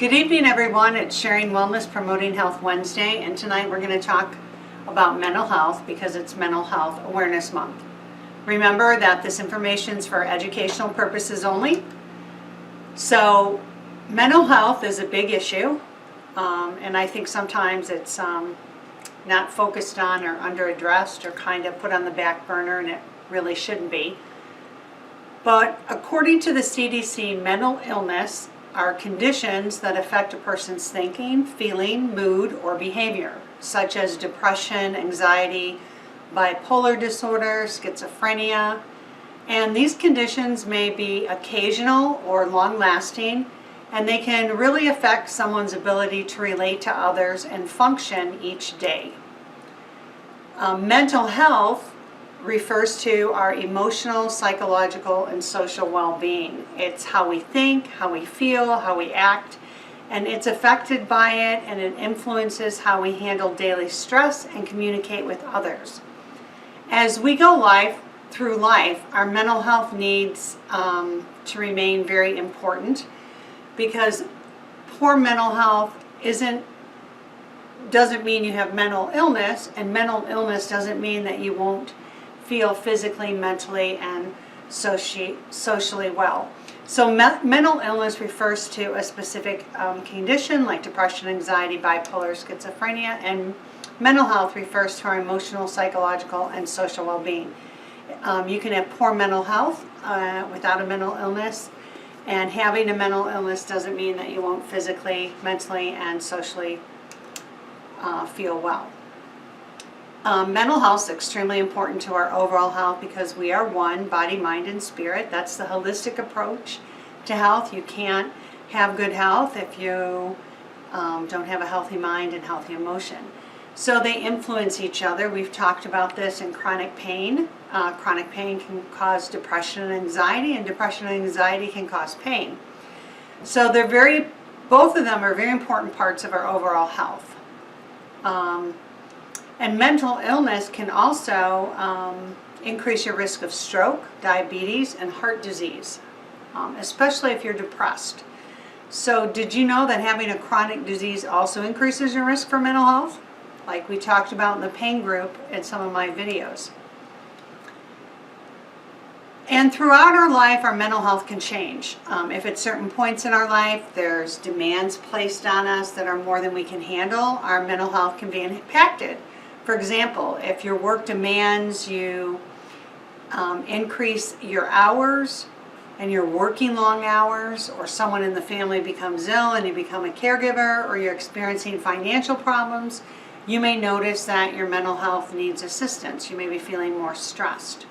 Good evening, everyone. It's Sharing Wellness, Promoting Health Wednesday, and tonight we're going to talk about mental health because it's Mental Health Awareness Month. Remember that this information is for educational purposes only. So mental health is a big issue, and I think sometimes it's not focused on or under-addressed or kind of put on the back burner, and it really shouldn't be. But according to the CDC, mental illness are conditions that affect a person's thinking, feeling, mood, or behavior, such as depression, anxiety, bipolar disorder, schizophrenia. And these conditions may be occasional or long-lasting, and they can really affect someone's ability to relate to others and function each day. Mental health refers to our emotional, psychological, and social well-being. It's how we think, how we feel, how we act, and it's affected by it, and it influences how we handle daily stress and communicate with others. As we go through life, our mental health needs to remain very important, because poor mental health doesn't mean you have mental illness, and mental illness doesn't mean that you won't feel physically, mentally, and socially well. So mental illness refers to a specific condition like depression, anxiety, bipolar, schizophrenia, and mental health refers to our emotional, psychological, and social well-being. You can have poor mental health without a mental illness, and having a mental illness doesn't mean that you won't physically, mentally, and socially feel well. Mental health is extremely important to our overall health because we are one, body, mind, and spirit. That's the holistic approach to health. You can't have good health if you don't have a healthy mind and healthy emotion. So they influence each other. We've talked about this in chronic pain. Chronic pain can cause depression and anxiety, and depression and anxiety can cause pain. So both of them are very important parts of our overall health. And mental illness can also increase your risk of stroke, diabetes, and heart disease, especially if you're depressed. So did you know that having a chronic disease also increases your risk for mental health? Like we talked about in the pain group in some of my videos. And throughout our life, our mental health can change. If at certain points in our life there's demands placed on us that are more than we can handle, our mental health can be impacted. For example, if your work demands you increase your hours and you're working long hours, or someone in the family becomes ill and you become a caregiver, or you're experiencing financial problems, you may notice that your mental health needs assistance. You may be feeling more stressed.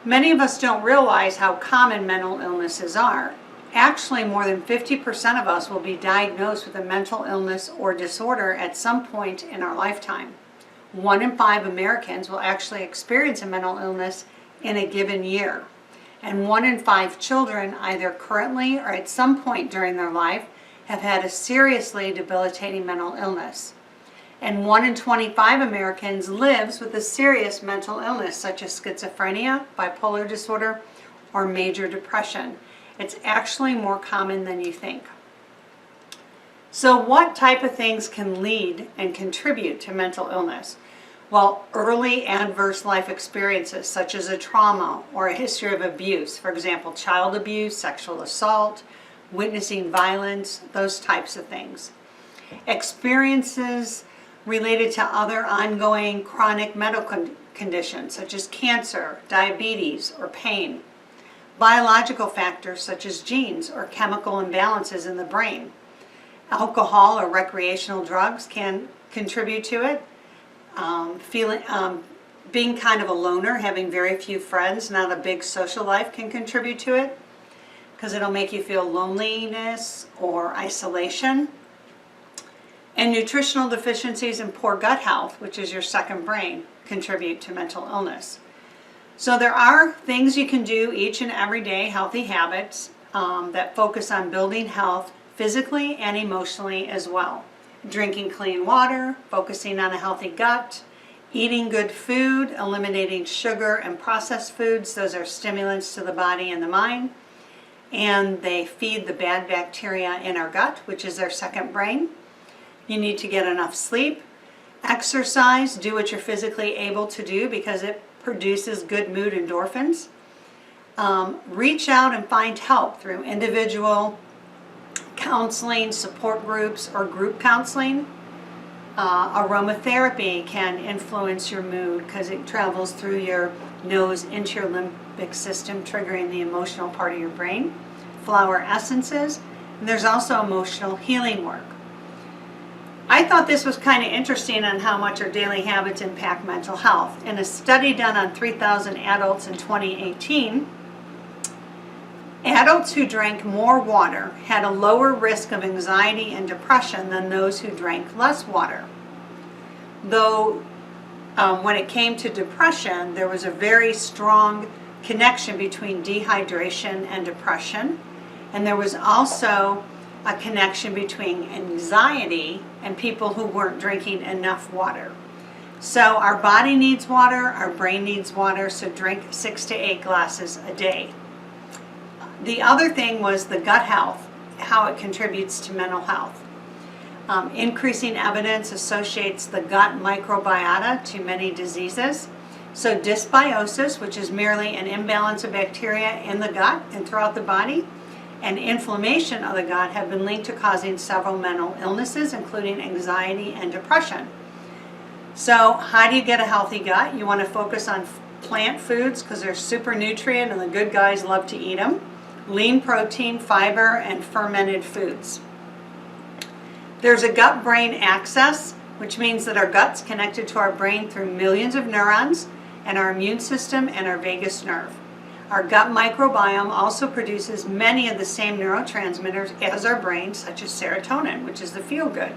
Many of us don't realize how common mental illnesses are. Actually, more than 50% of us will be diagnosed with a mental illness or disorder at some point in our lifetime. 1 in 5 Americans will actually experience a mental illness in a given year. And 1 in 5 children, either currently or at some point during their life, have had a seriously debilitating mental illness. And 1 in 25 Americans lives with a serious mental illness, such as schizophrenia, bipolar disorder, or major depression. It's actually more common than you think. So what type of things can lead and contribute to mental illness? Well, early adverse life experiences such as a trauma or a history of abuse, for example, child abuse, sexual assault, witnessing violence, those types of things. Experiences related to other ongoing chronic medical conditions such as cancer, diabetes, or pain. Biological factors such as genes or chemical imbalances in the brain. Alcohol or recreational drugs can contribute to it. Being kind of a loner, having very few friends, not a big social life, can contribute to it because it'll make you feel loneliness or isolation. And nutritional deficiencies and poor gut health, which is your second brain, contribute to mental illness. So there are things you can do each and every day, healthy habits that focus on building health physically and emotionally as well. Drinking clean water, focusing on a healthy gut, eating good food, eliminating sugar and processed foods, those are stimulants to the body and the mind, and they feed the bad bacteria in our gut, which is our second brain. You need to get enough sleep, exercise, do what you're physically able to do because it produces good mood endorphins. Reach out and find help through individual counseling, support groups, or group counseling. Aromatherapy can influence your mood because it travels through your nose into your limbic system, triggering the emotional part of your brain. Flower essences, and there's also emotional healing work. I thought this was kind of interesting on how much our daily habits impact mental health. In a study done on 3,000 adults in 2018, adults who drank more water had a lower risk of anxiety and depression than those who drank less water. Though when it came to depression, there was a very strong connection between dehydration and depression, and there was also a connection between anxiety and people who weren't drinking enough water. So our body needs water, our brain needs water, so drink 6 to 8 glasses a day. The other thing was the gut health, how it contributes to mental health. Increasing evidence associates the gut microbiota to many diseases. So dysbiosis, which is merely an imbalance of bacteria in the gut and throughout the body, and inflammation of the gut have been linked to causing several mental illnesses, including anxiety and depression. So how do you get a healthy gut? You want to focus on plant foods because they're super nutrient and the good guys love to eat them. Lean protein, fiber, and fermented foods. There's a gut-brain axis, which means that our gut's connected to our brain through millions of neurons and our immune system and our vagus nerve. Our gut microbiome also produces many of the same neurotransmitters as our brain, such as serotonin, which is the feel-good.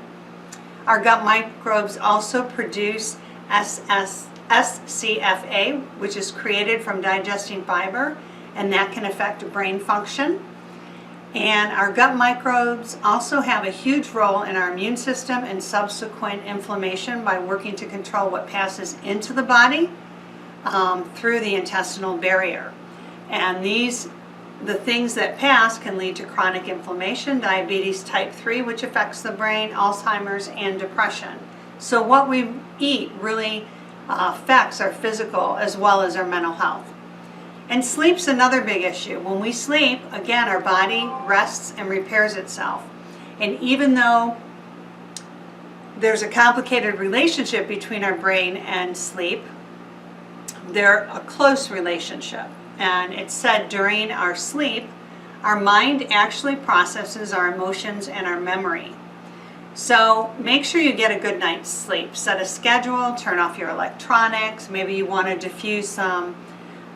Our gut microbes also produce SCFA, which is created from digesting fiber, and that can affect brain function. And our gut microbes also have a huge role in our immune system and subsequent inflammation by working to control what passes into the body through the intestinal barrier. And the things that pass can lead to chronic inflammation, diabetes type 3, which affects the brain, Alzheimer's, and depression. So what we eat really affects our physical as well as our mental health. And sleep's another big issue. When we sleep, again, our body rests and repairs itself. And even though there's a complicated relationship between our brain and sleep, they're a close relationship. And it's said during our sleep, our mind actually processes our emotions and our memory. So make sure you get a good night's sleep. Set a schedule, turn off your electronics. Maybe you want to diffuse some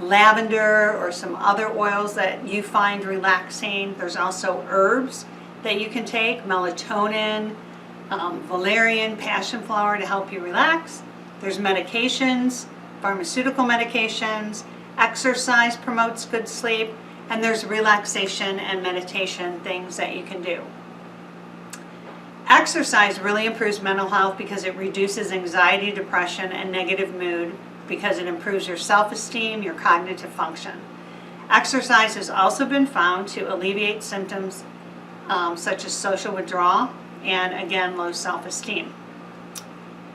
lavender or some other oils that you find relaxing. There's also herbs that you can take, melatonin, valerian, passion flower to help you relax. There's medications, pharmaceutical medications. Exercise promotes good sleep, and there's relaxation and meditation things that you can do. Exercise really improves mental health because it reduces anxiety, depression, and negative mood because it improves your self-esteem, your cognitive function. Exercise has also been found to alleviate symptoms such as social withdrawal and, again, low self-esteem.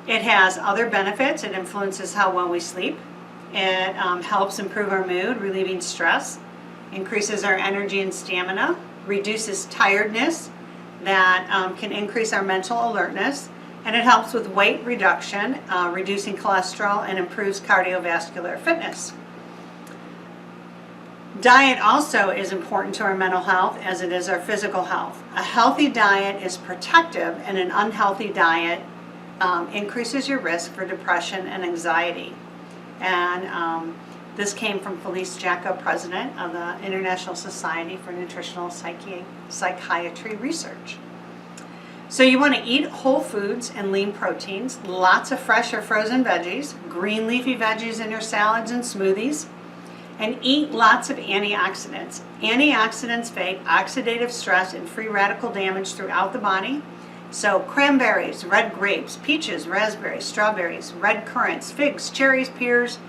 It has other benefits. It influences how well we sleep. It helps improve our mood, relieving stress, increases our energy and stamina, reduces tiredness, that can increase our mental alertness, and it helps with weight reduction, reducing cholesterol, and improves cardiovascular fitness. Diet also is important to our mental health as it is our physical health. A healthy diet is protective, and an unhealthy diet increases your risk for depression and anxiety. And this came from Felice Jacka, president of the International Society for Nutritional Psychiatry Research. So you want to eat whole foods and lean proteins, lots of fresh or frozen veggies, green leafy veggies in your salads and smoothies, and eat lots of antioxidants. Antioxidants fight oxidative stress and free radical damage throughout the body. So cranberries, red grapes, peaches, raspberries, strawberries, red currants, figs, cherries, pears,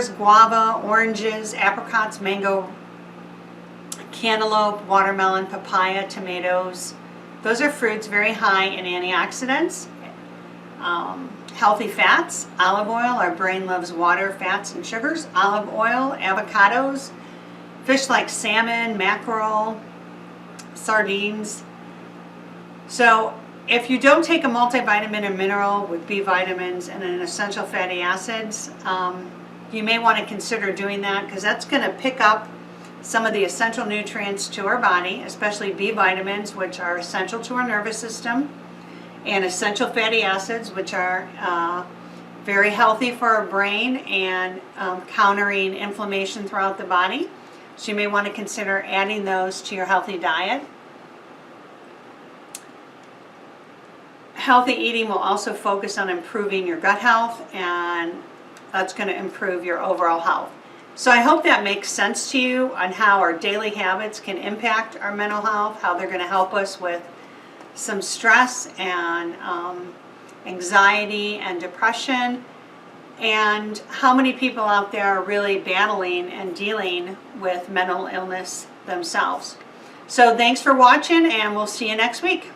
guava, oranges, apricots, mango, cantaloupe, watermelon, papaya, tomatoes. Those are fruits very high in antioxidants. Healthy fats, olive oil, our brain loves water, fats, and sugars. Olive oil, avocados, fish like salmon, mackerel, sardines. So if you don't take a multivitamin or mineral with B vitamins and an essential fatty acids, you may want to consider doing that, because that's going to pick up some of the essential nutrients to our body, especially B vitamins, which are essential to our nervous system, and essential fatty acids, which are very healthy for our brain and countering inflammation throughout the body. So you may want to consider adding those to your healthy diet. Healthy eating will also focus on improving your gut health, and that's going to improve your overall health. So I hope that makes sense to you on how our daily habits can impact our mental health, how they're going to help us with some stress and anxiety and depression, and how many people out there are really battling and dealing with mental illness themselves. So thanks for watching, and we'll see you next week.